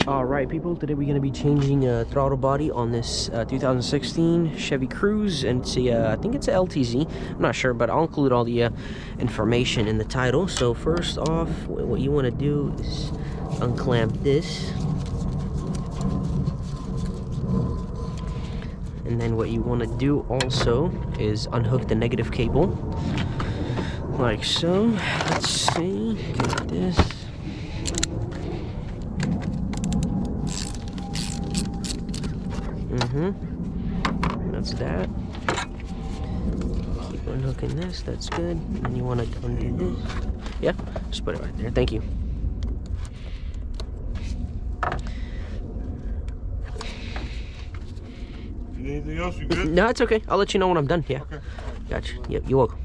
Alright people, today we're going to be changing throttle body on this 2016 Chevy Cruz, and it's a, I think it's a LTZ, I'm not sure, but I'll include all the information in the title. So first off, what you want to do is unclamp this, and then what you want to do also is unhook the negative cable, like so. Let's see, get this. That's that. Keep unhooking this, that's good. And you want to undo this. Yeah, just put it right there. Thank you. Anything else? You good? No, it's okay. I'll let you know when I'm done. Yeah. Okay. Gotcha. Yep, you're welcome.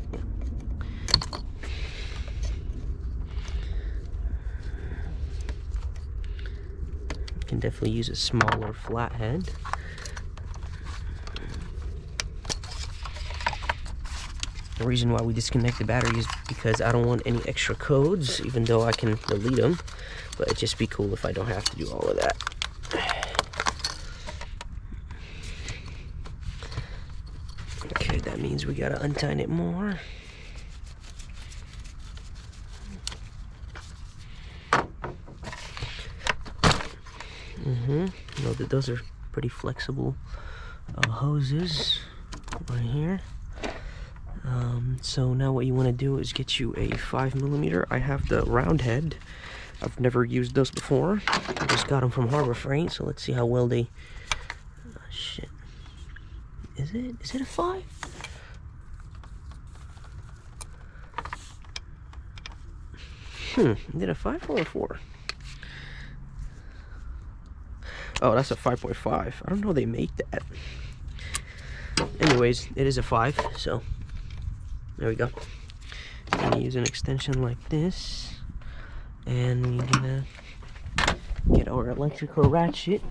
You can definitely use a smaller flathead. The reason why we disconnect the battery is because I don't want any extra codes, even though I can delete them, but it'd just be cool if I don't have to do all of that. Okay, that means we gotta untighten it more. Know that those are pretty flexible hoses right here. So now what you want to do is get you a 5mm. I have the round head. I've never used those before. I just got them from Harbor Freight, so let's see how well they... Oh, shit. Is it a 5? Is it a 5 or a 4? Oh, that's a 5.5. I don't know they make that. Anyways, it is a 5, so there we go. I'm gonna use an extension like this, and we're gonna get our electrical ratchet.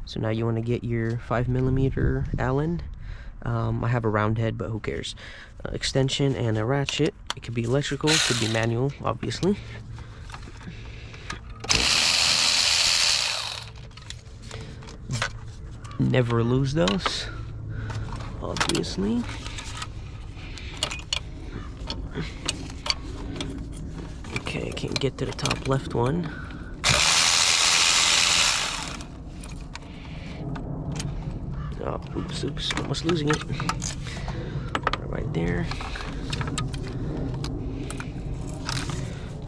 So now you want to get your 5mm Allen. I have a round head, but who cares? Extension and a ratchet. It could be electrical, it could be manual, obviously. Never lose those, obviously. Okay, I can't get to the top left one. Oh, oops, almost losing it. Right there.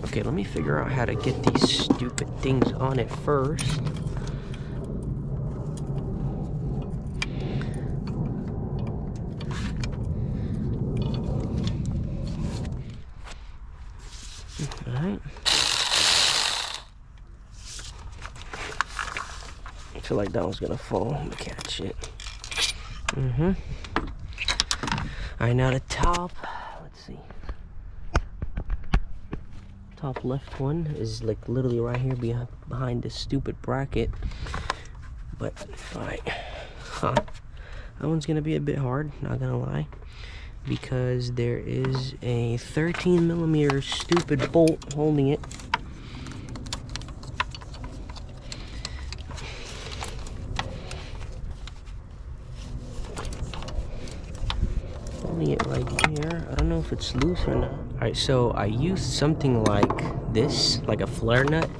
Okay, let me figure out how to get these stupid things on it first. Alright. I feel like that one's gonna fall. Let me catch it. Alright, now the top, let's see. Top left one is like literally right here behind this stupid bracket. But, alright. That one's gonna be a bit hard, not gonna lie. Because there is a 13mm stupid bolt holding it. Holding it right here. I don't know if it's loose or not. Alright, so I used something like this, like a flare nut,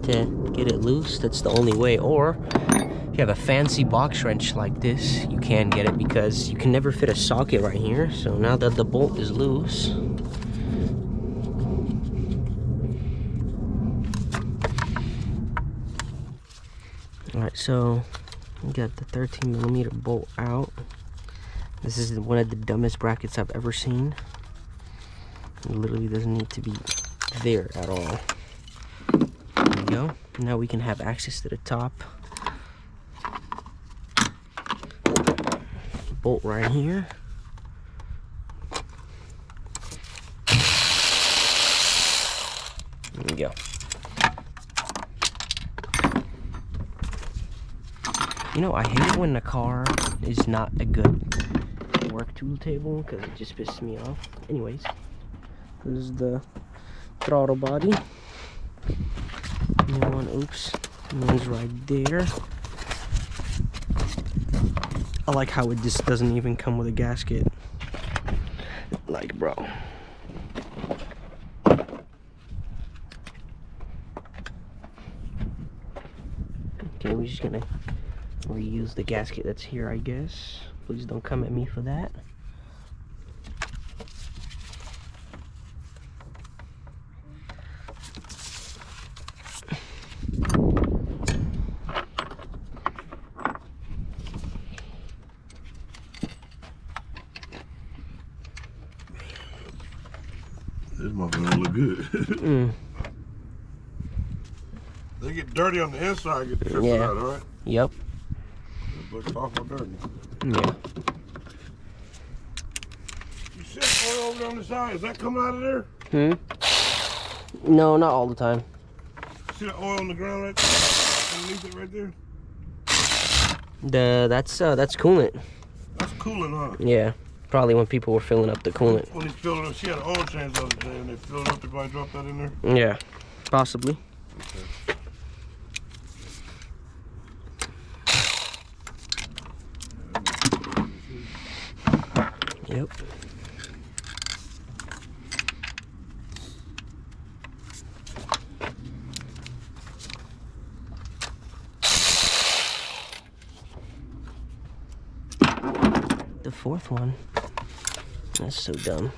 to get it loose. That's the only way. Or if you have a fancy box wrench like this, you can get it, because you can never fit a socket right here. So now that the bolt is loose, alright, so we got the 13mm bolt out. This is one of the dumbest brackets I've ever seen. It literally doesn't need to be there at all. There we go. Now we can have access to the top. Bolt right here. There we go. You know, I hate it when the car is not a good work tool table because it just pisses me off. Anyways, this is the throttle body. New one, oops, new one's right there. I like how it just doesn't even come with a gasket. Like, bro. Okay, we're just gonna reuse the gasket that's here, I guess. Please don't come at me for that. This motherfucker look good. They get dirty on the inside, get the trips out, alright? Yep. But awful dirty. Yeah. You said oil over on the side. Is that coming out of there? No, not all the time. See the oil on the ground right there? Underneath it right there? That's coolant. That's coolant, huh? Yeah. Probably when people were filling up the coolant. When he filled it up, she had an oil change the other day and they filled it up, they probably dropped that in there? Yeah. Possibly. Okay. Yep. The fourth one. That's so dumb.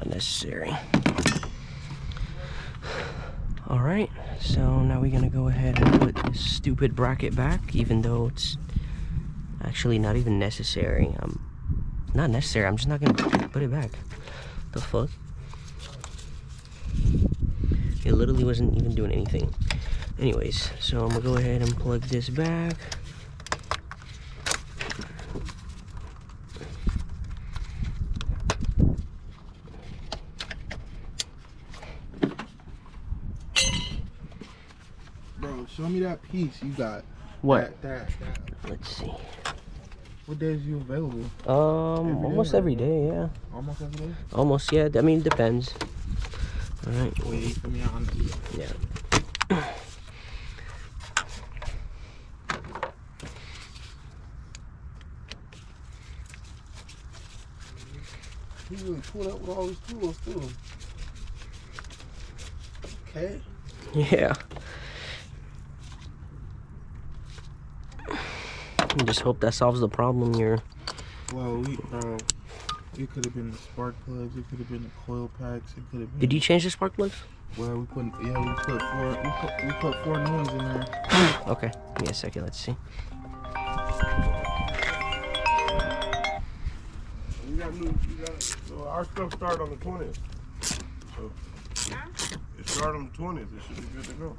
Unnecessary. Alright, so now we're gonna go ahead and put this stupid bracket back, even though it's actually not even necessary. Not necessary, I'm just not gonna put it back. The fuck? It literally wasn't even doing anything. Anyways, so I'm gonna go ahead and plug this back. Bro, show me that piece you got. What? That. Let's see. What days you available? Almost every day, yeah. Almost every day? Almost, yeah. I mean, it depends. Alright. Wait for me on. Yeah. He really pulled up with all his tools too. Okay. Yeah. I just hope that solves the problem here. Well, it could have been the spark plugs. It could have been the coil packs. It could have been. Did you change the spark plugs? Well, we put four new ones in there. Okay. Give me a second. Let's see. So our stuff started on the 20th. So it started on the 20th. It should be good to go.